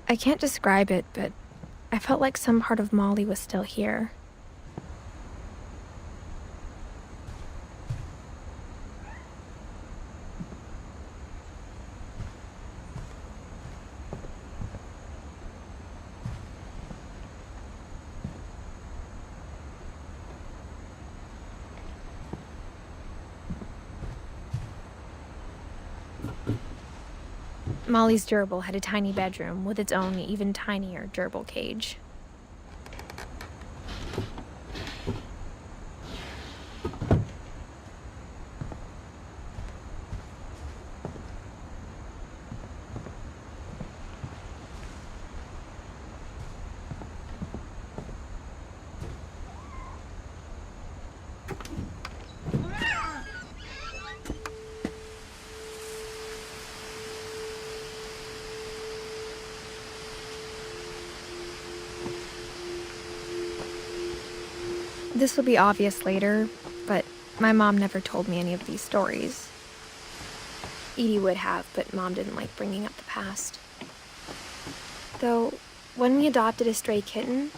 I can't describe it, but I felt like some part of Molly was still here. Molly's gerbil had a tiny bedroom with its own even tinier gerbil cage. This will be obvious later, but my mom never told me any of these stories. Edie would have, but Mom didn't like bringing up the past. Though, when we adopted a stray kitten,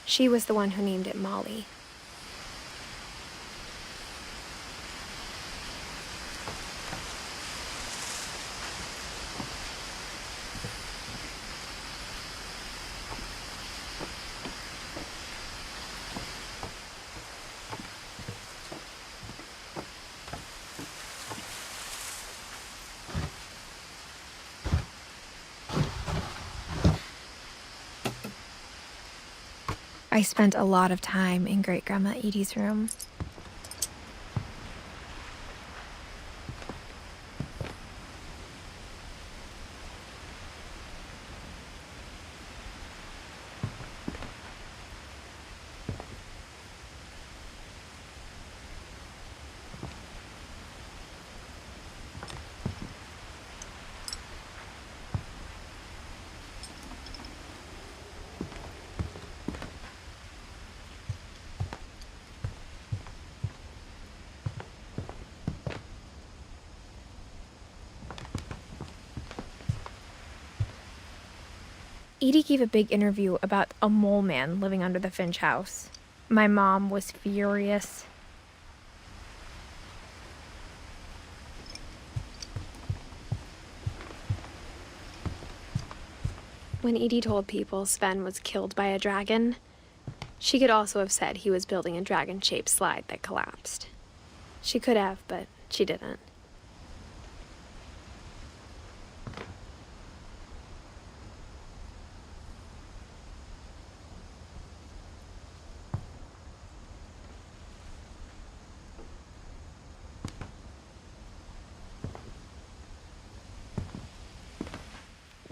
she was the one who named it Molly. I spent a lot of time in Great-Grandma Edie's room. Edie gave a big interview about a mole man living under the Finch house. My mom was furious. When Edie told people Sven was killed by a dragon, she could also have said he was building a dragon-shaped slide that collapsed. She could have, but she didn't.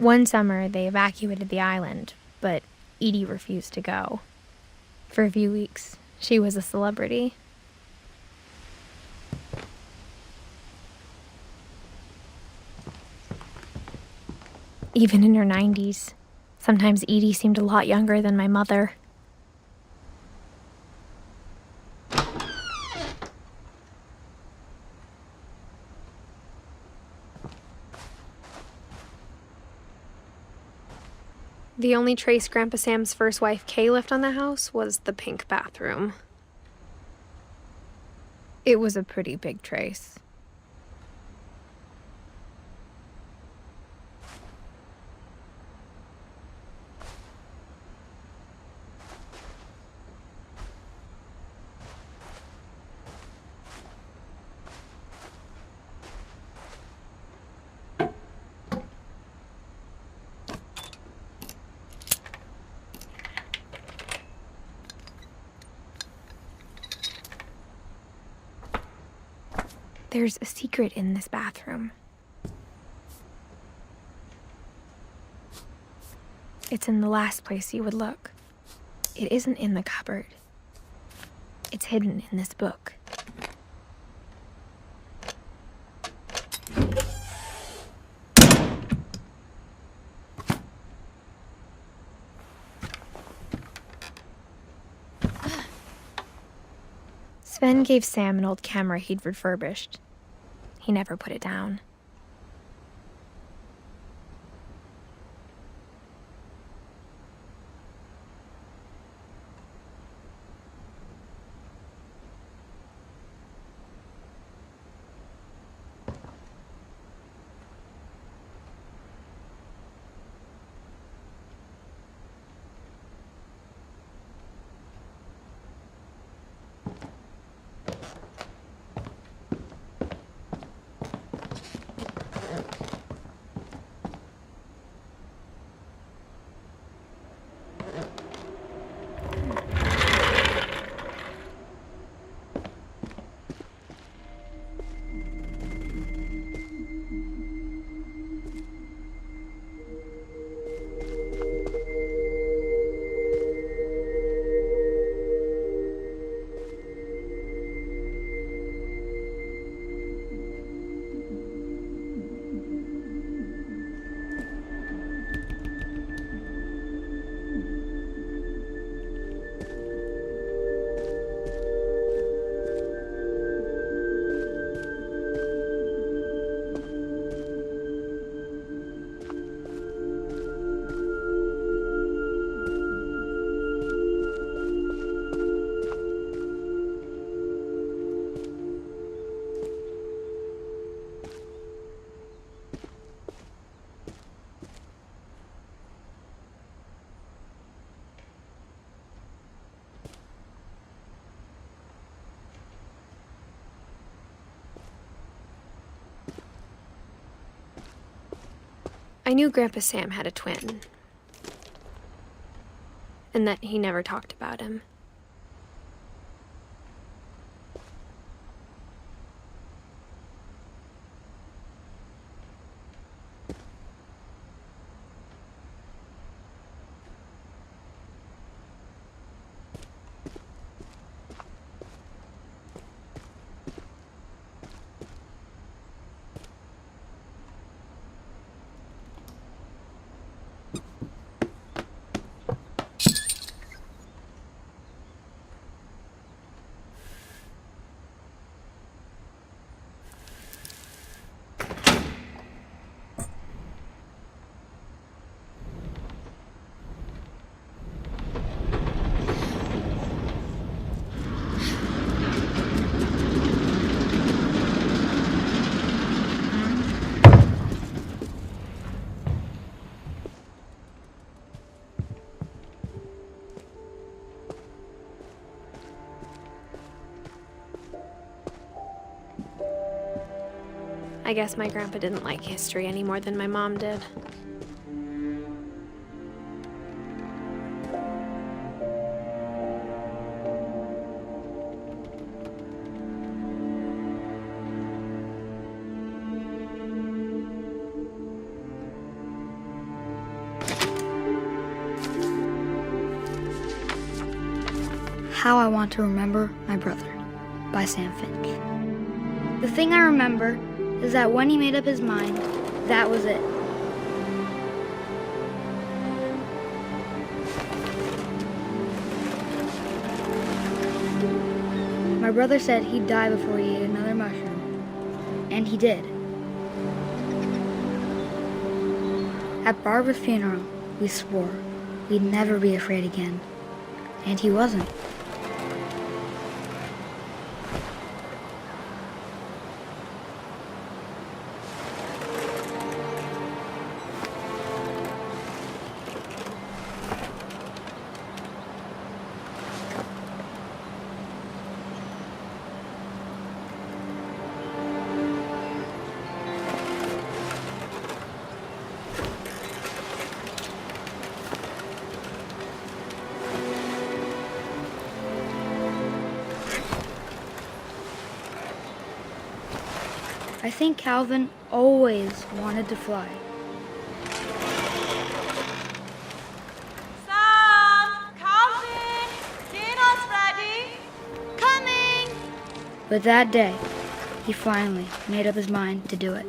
One summer, they evacuated the island, but Edie refused to go. For a few weeks, she was a celebrity. Even in her 90s, sometimes Edie seemed a lot younger than my mother. The only trace Grandpa Sam's first wife, Kay, left on the house was the pink bathroom. It was a pretty big trace. There's a secret in this bathroom. It's in the last place you would look. It isn't in the cupboard. It's hidden in this book. Sven gave Sam an old camera he'd refurbished. He never put it down. I knew Grandpa Sam had a twin, and that he never talked about him. I guess my grandpa didn't like history any more than my mom did. How I Want to Remember My Brother by Sam Finch. The thing I remember is that when he made up his mind, that was it. My brother said he'd die before he ate another mushroom, and he did. At Barbara's funeral, we swore we'd never be afraid again, and he wasn't. I think Calvin always wanted to fly. Sam! Calvin! Dinner's ready! Coming! But that day, he finally made up his mind to do it.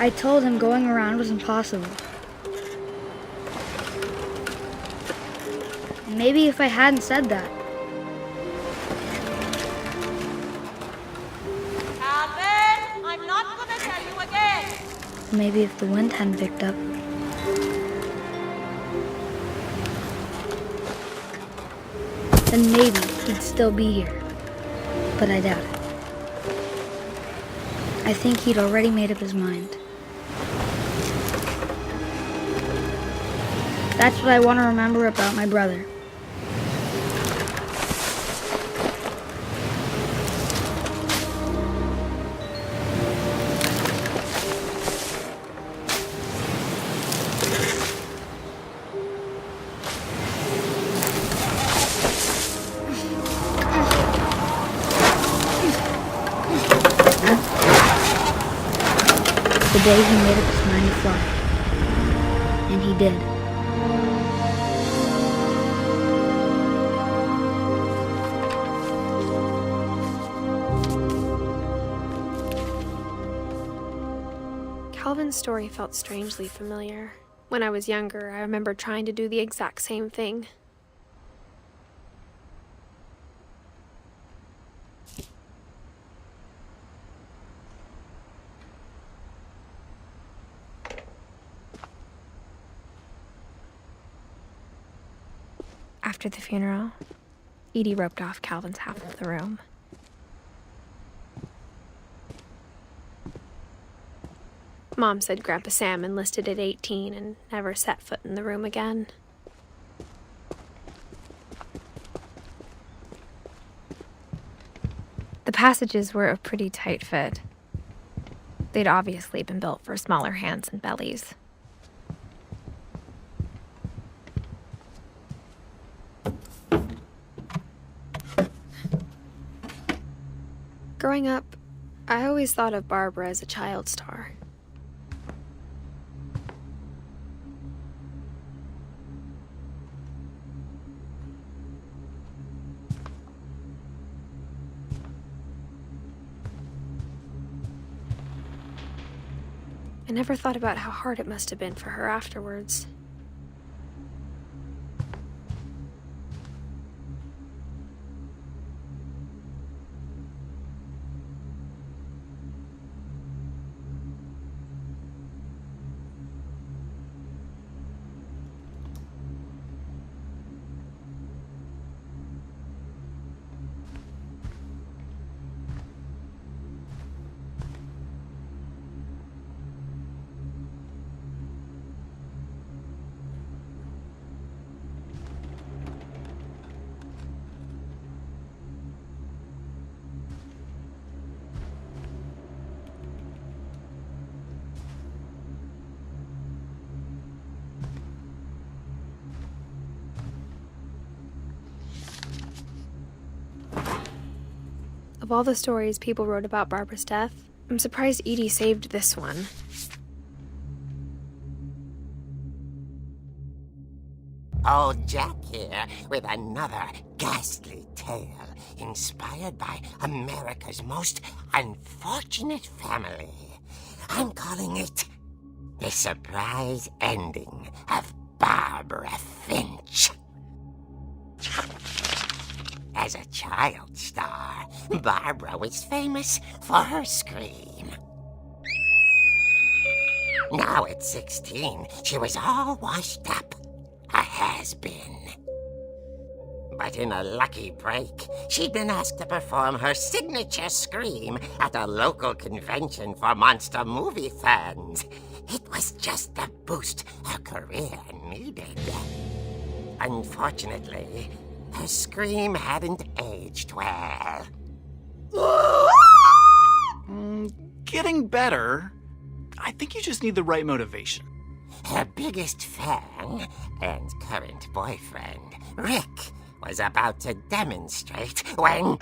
I told him going around was impossible. And maybe if I hadn't said that, Calvin! I'm not gonna tell you again! maybe if the wind hadn't picked up, then maybe he'd still be here. But I doubt it. I think he'd already made up his mind. That's what I want to remember about my brother. The day he made up his mind to fly. And he did. Calvin's story felt strangely familiar. When I was younger, I remember trying to do the exact same thing. After the funeral, Edie roped off Calvin's half of the room. Mom said Grandpa Sam enlisted at 18 and never set foot in the room again. The passages were a pretty tight fit. They'd obviously been built for smaller hands and bellies. Growing up, I always thought of Barbara as a child star. I never thought about how hard it must have been for her afterwards. Of all the stories people wrote about Barbara's death, I'm surprised Edie saved this one. Old Jack here with another ghastly tale inspired by America's most unfortunate family. I'm calling it The Surprise Ending of Barbara Finch. As a child star, Barbara was famous for her scream. Now at 16, she was all washed up. A has-been. But in a lucky break, she'd been asked to perform her signature scream at a local convention for monster movie fans. It was just the boost her career needed. Unfortunately, her scream hadn't aged well. Getting better. I think you just need the right motivation. Her biggest fan and current boyfriend, Rick, was about to demonstrate when...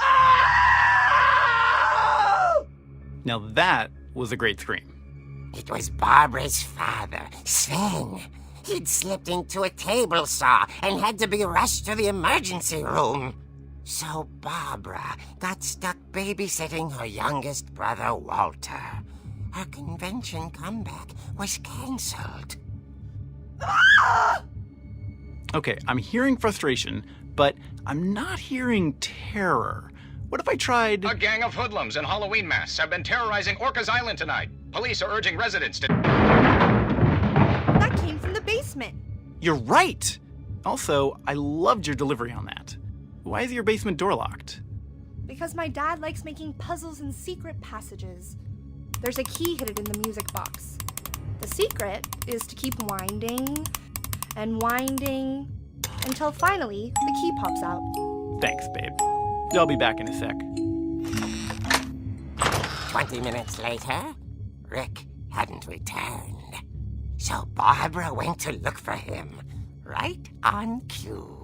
Now that was a great scream. It was Barbara's father, Sven. He'd slipped into a table saw and had to be rushed to the emergency room. So Barbara got stuck babysitting her youngest brother, Walter. Her convention comeback was cancelled. Okay, I'm hearing frustration, but I'm not hearing terror. What if I tried... A gang of hoodlums in Halloween masks have been terrorizing Orcas Island tonight. Police are urging residents to... That came from the basement. You're right! Also, I loved your delivery on that. Why is your basement door locked? Because my dad likes making puzzles and secret passages. There's a key hidden in the music box. The secret is to keep winding and winding until finally the key pops out. Thanks, babe. I'll be back in a sec. 20 minutes later, Rick hadn't returned. So Barbara went to look for him, right on cue.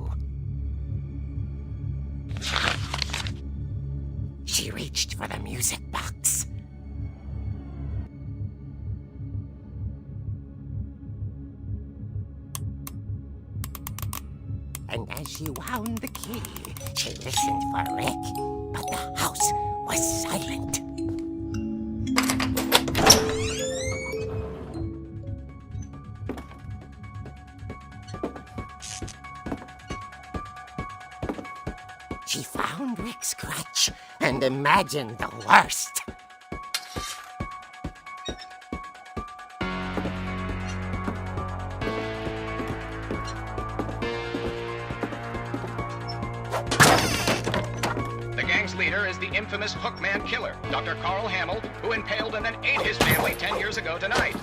She reached for the music box. And as she wound the key, she listened for Rick, but the house was silent. down Rick's crutch and imagined the worst. The gang's leader is the infamous Hookman killer, Dr. Carl Hamill, who impaled and then ate his family 10 years ago tonight.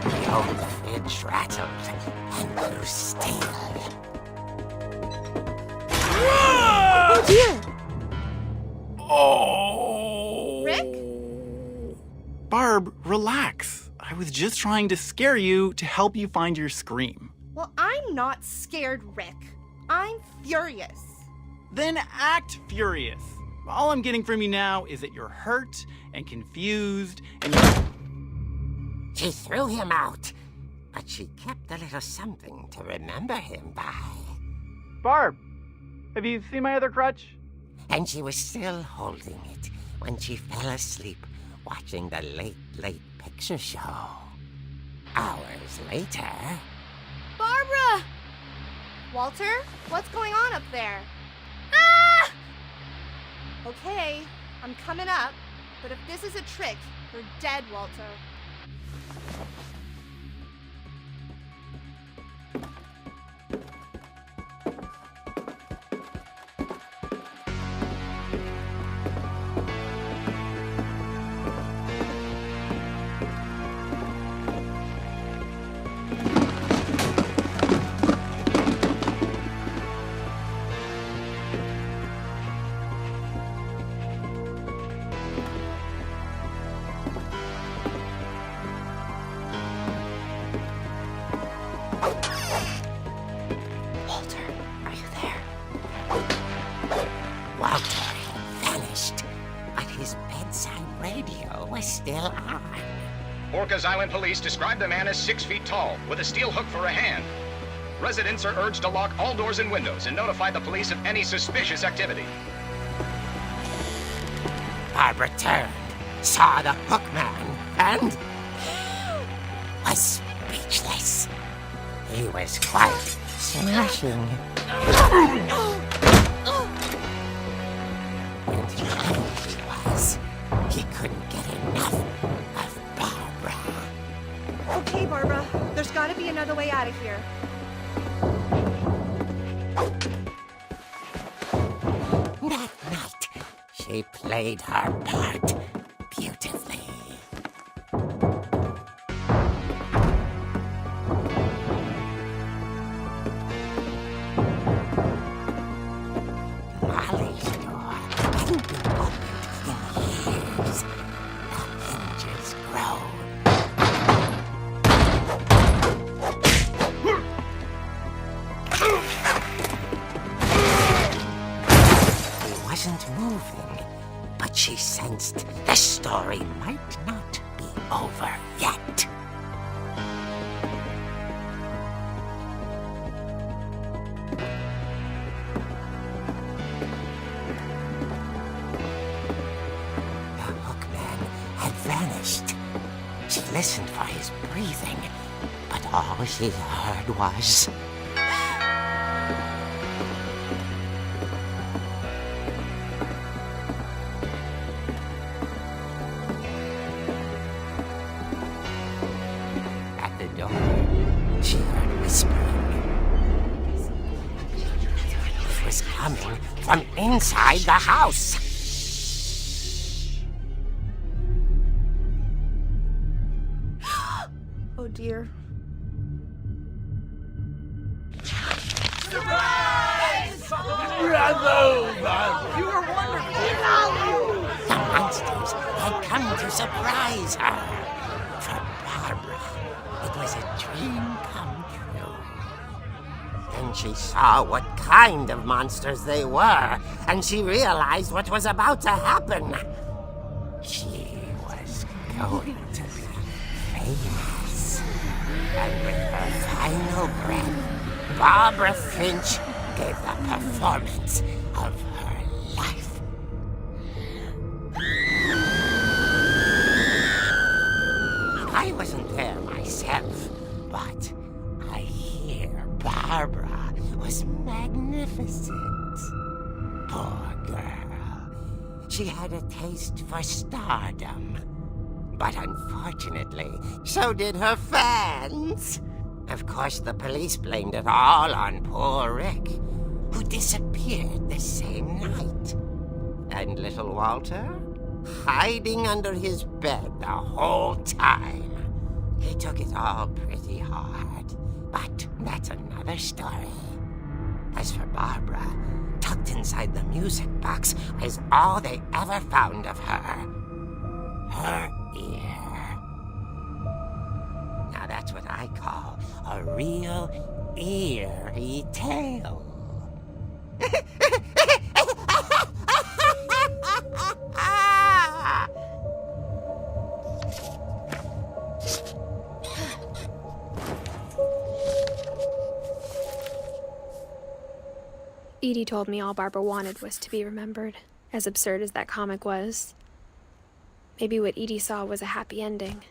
The old fridge rattled and grew stale. Oh dear! Oh! Rick? Barb, relax. I was just trying to scare you to help you find your scream. Well, I'm not scared, Rick. I'm furious. Then act furious. All I'm getting from you now is that you're hurt and confused and She threw him out, but she kept a little something to remember him by. Barb, have you seen my other crutch? And she was still holding it when she fell asleep watching the late picture show. Hours later... Barbara! Walter, what's going on up there? Ah! Okay, I'm coming up, but if this is a trick, you're dead, Walter. Still on. Orcas Island police describe the man as 6 feet tall, with a steel hook for a hand. Residents are urged to lock all doors and windows and notify the police of any suspicious activity. Barbara turned, saw the hook man, and was speechless. He was quite smashing. And he was. He couldn't get enough of Barbara. Okay, Barbara, there's gotta be another way out of here. That night, she played her part beautifully. Molly's door hadn't been opened in years. The hinges groaned. He wasn't moving, but she sensed the story might not be over yet. The hookman had vanished. She listened for his breathing, but all she heard was... At the door, she heard whispering. It was coming from inside the house. Oh dear. The monsters had come to surprise her. For Barbara, it was a dream come true. Then she saw what kind of monsters they were, and she realized what was about to happen. She was going to be famous. And with her final breath, Barbara Finch gave the performance of her life. I wasn't there myself, but I hear was magnificent. Poor girl. She had a taste for stardom. But unfortunately, so did her fans. Of course, the police blamed it all on poor Rick, who disappeared the same night. And little Walter? Hiding under his bed the whole time. He took it all pretty hard, but that's another story. As for Barbara, tucked inside the music box was all they ever found of her. Her ear. Now that's what I call a real eerie tale. Edie told me all Barbara wanted was to be remembered, as absurd as that comic was. Maybe what Edie saw was a happy ending.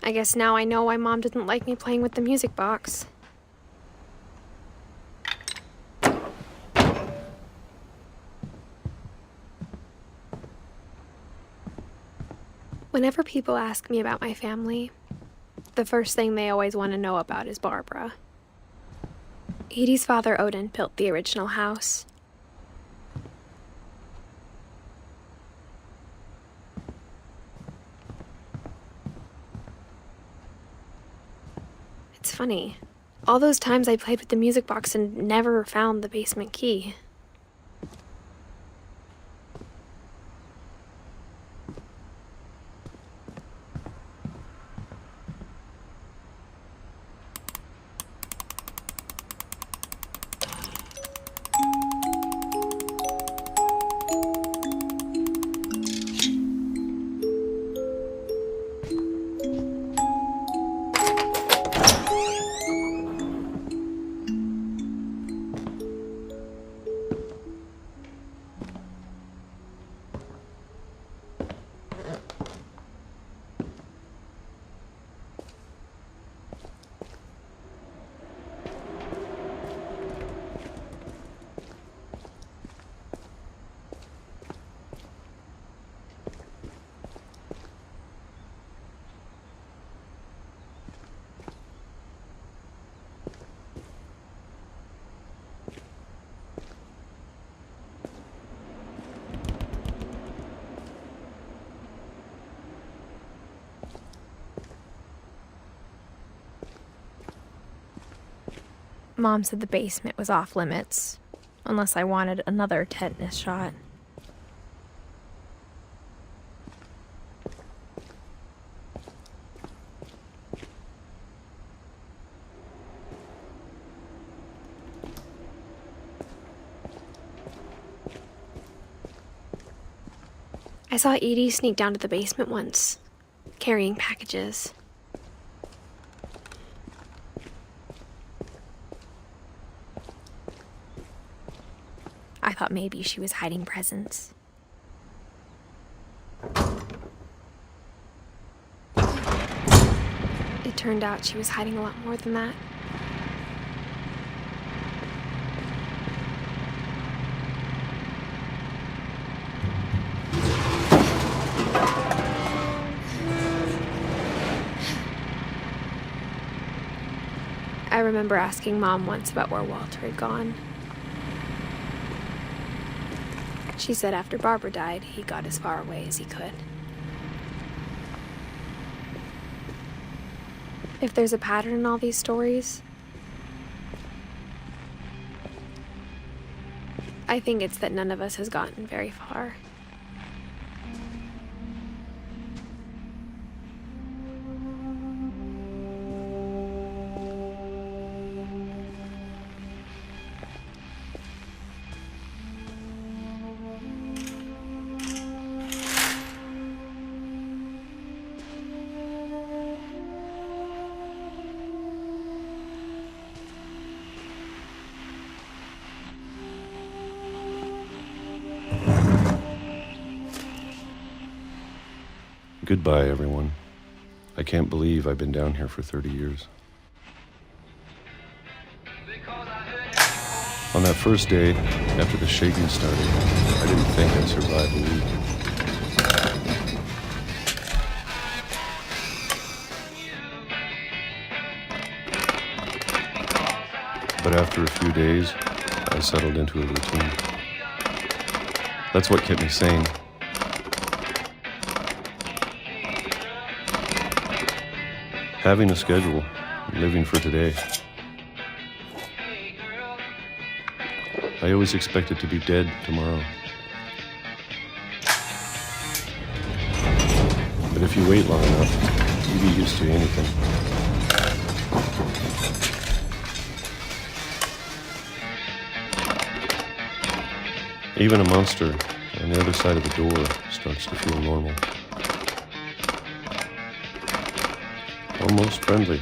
I guess now I know why Mom didn't like me playing with the music box. Whenever people ask me about my family, the first thing they always want to know about is Barbara. Edie's father, Odin, built the original house. It's funny. All those times I played with the music box and never found the basement key. Mom said the basement was off limits, unless I wanted another tetanus shot. I saw Edie sneak down to the basement once, carrying packages. I thought maybe she was hiding presents. It turned out she was hiding a lot more than that. I remember asking Mom once about where Walter had gone. She said after Barbara died, he got as far away as he could. If there's a pattern in all these stories, I think it's that none of us has gotten very far. Goodbye, everyone. I can't believe I've been down here for 30 years. On that first day, after the shaking started, I didn't think I'd survive a week. But after a few days, I settled into a routine. That's what kept me sane. Having a schedule, living for today. I always expected to be dead tomorrow. But if you wait long enough, you get used to anything. Even a monster on the other side of the door starts to feel normal. Almost friendly.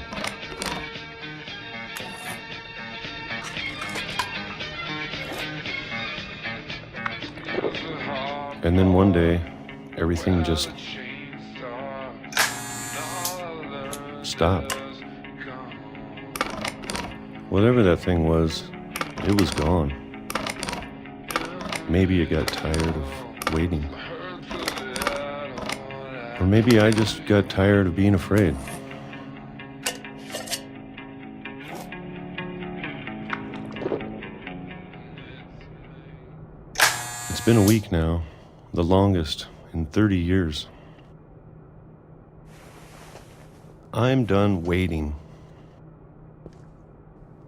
And then one day, everything just stopped. Whatever that thing was, it was gone. Maybe it got tired of waiting. Or maybe I just got tired of being afraid. It's been a week now, the longest in 30 years. I'm done waiting.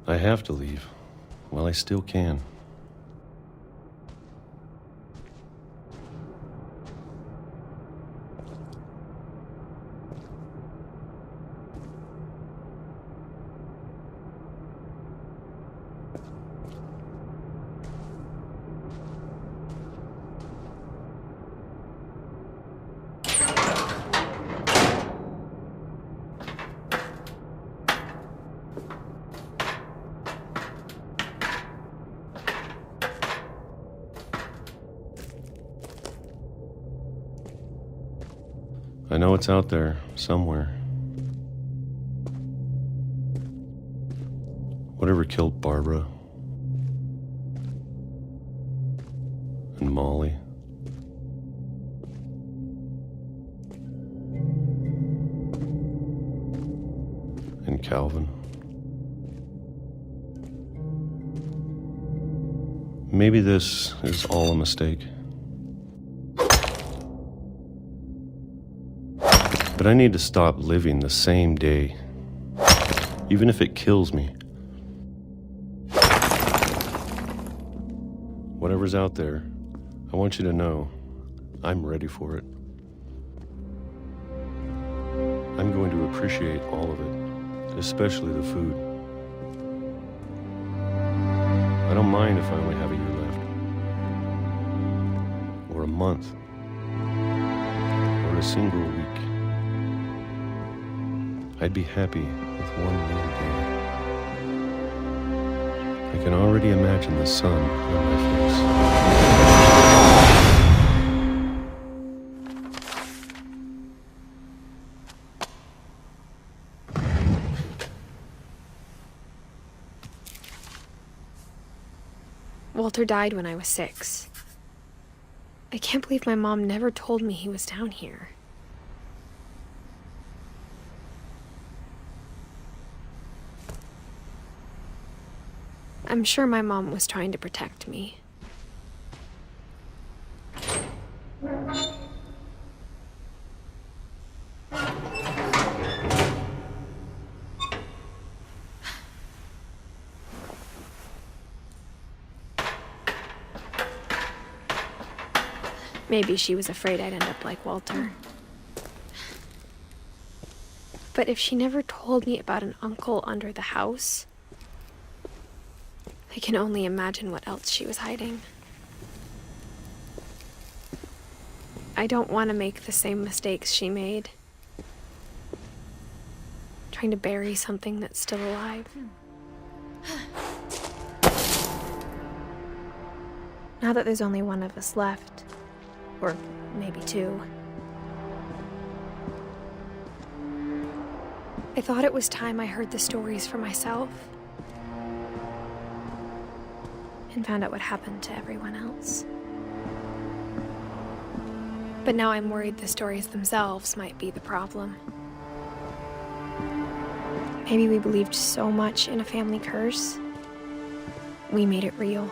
I have to leave while I still can. I know it's out there, somewhere. Whatever killed Barbara and Molly. And Calvin. Maybe this is all a mistake. But I need to stop living the same day, even if it kills me. Whatever's out there, I want you to know I'm ready for it. I'm going to appreciate all of it, especially the food. I don't mind if I only have a year left, or a month, or a single week. I'd be happy with one more day. I can already imagine the sun on my face. Walter died when I was 6. I can't believe my mom never told me he was down here. I'm sure my mom was trying to protect me. Maybe she was afraid I'd end up like Walter. But if she never told me about an uncle under the house, I can only imagine what else she was hiding. I don't want to make the same mistakes she made. Trying to bury something that's still alive. Now that there's only one of us left, or maybe 2, I thought it was time I heard the stories for myself and found out what happened to everyone else. But now I'm worried the stories themselves might be the problem. Maybe we believed so much in a family curse, we made it real.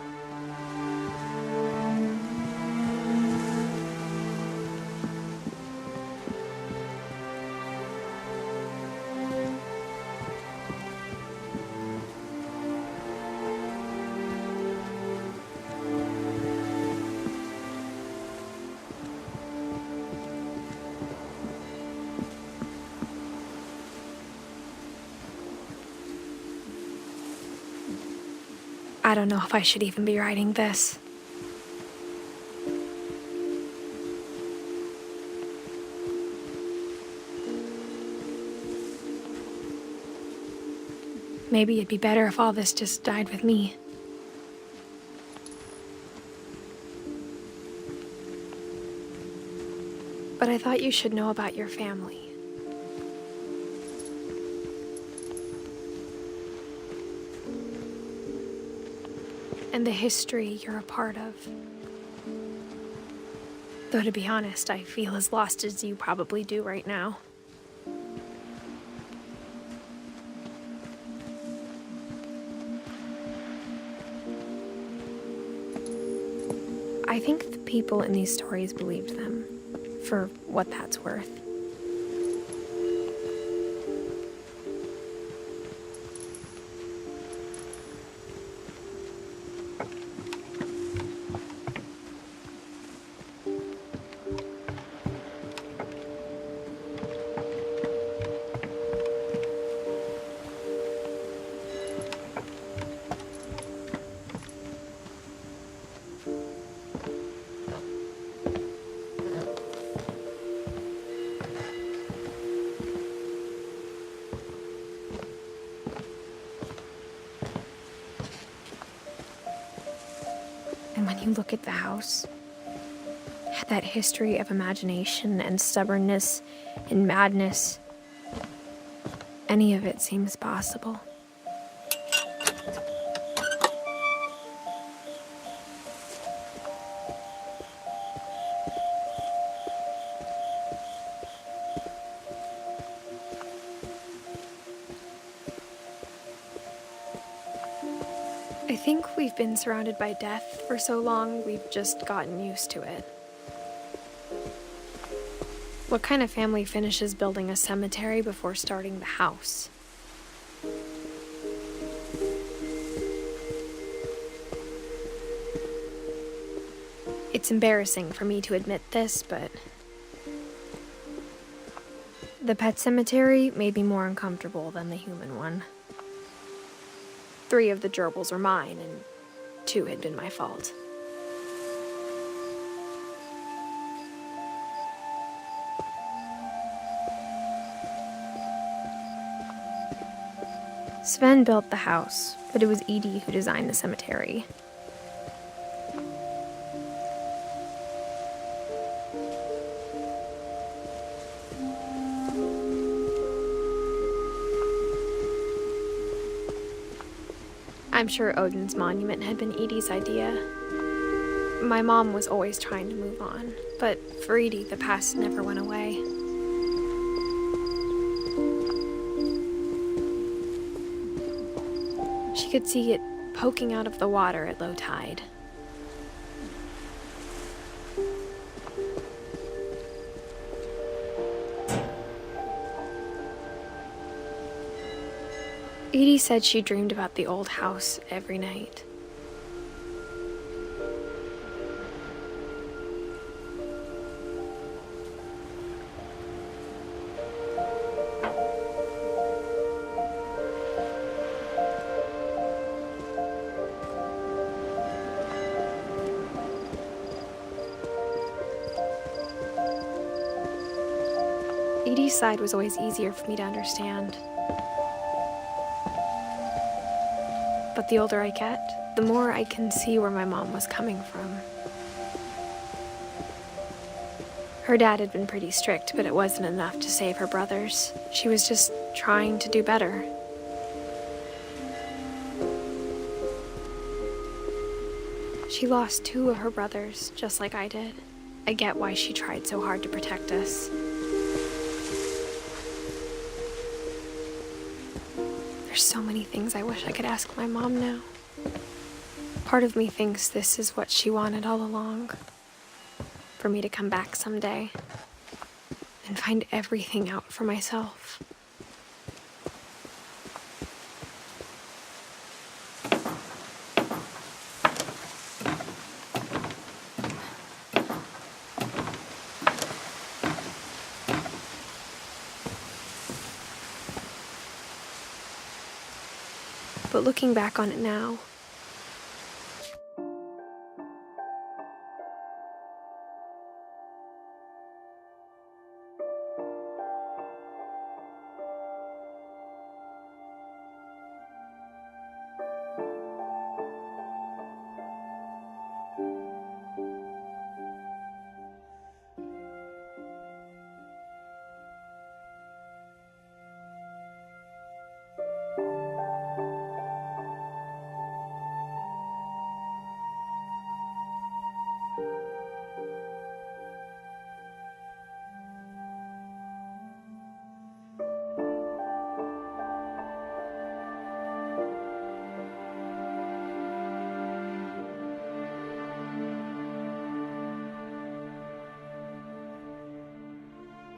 I don't know if I should even be writing this. Maybe it'd be better if all this just died with me. But I thought you should know about your family. And the history you're a part of. Though to be honest, I feel as lost as you probably do right now. I think the people in these stories believed them, for what that's worth. And when you look at the house, that history of imagination and stubbornness and madness, any of it seems possible. I think we've been surrounded by death for so long, we've just gotten used to it. What kind of family finishes building a cemetery before starting the house? It's embarrassing for me to admit this, but the pet cemetery made me more uncomfortable than the human one. 3 of the gerbils were mine, and 2 had been my fault. Sven built the house, but it was Edie who designed the cemetery. I'm sure Odin's monument had been Edie's idea. My mom was always trying to move on, but for Edie, the past never went away. She could see it poking out of the water at low tide. Edie said she dreamed about the old house every night. Edie's side was always easier for me to understand. But the older I get, the more I can see where my mom was coming from. Her dad had been pretty strict, but it wasn't enough to save her brothers. She was just trying to do better. She lost 2 of her brothers, just like I did. I get why she tried so hard to protect us. There's so many things I wish I could ask my mom now. Part of me thinks this is what she wanted all along. For me to come back someday and find everything out for myself. But looking back on it now,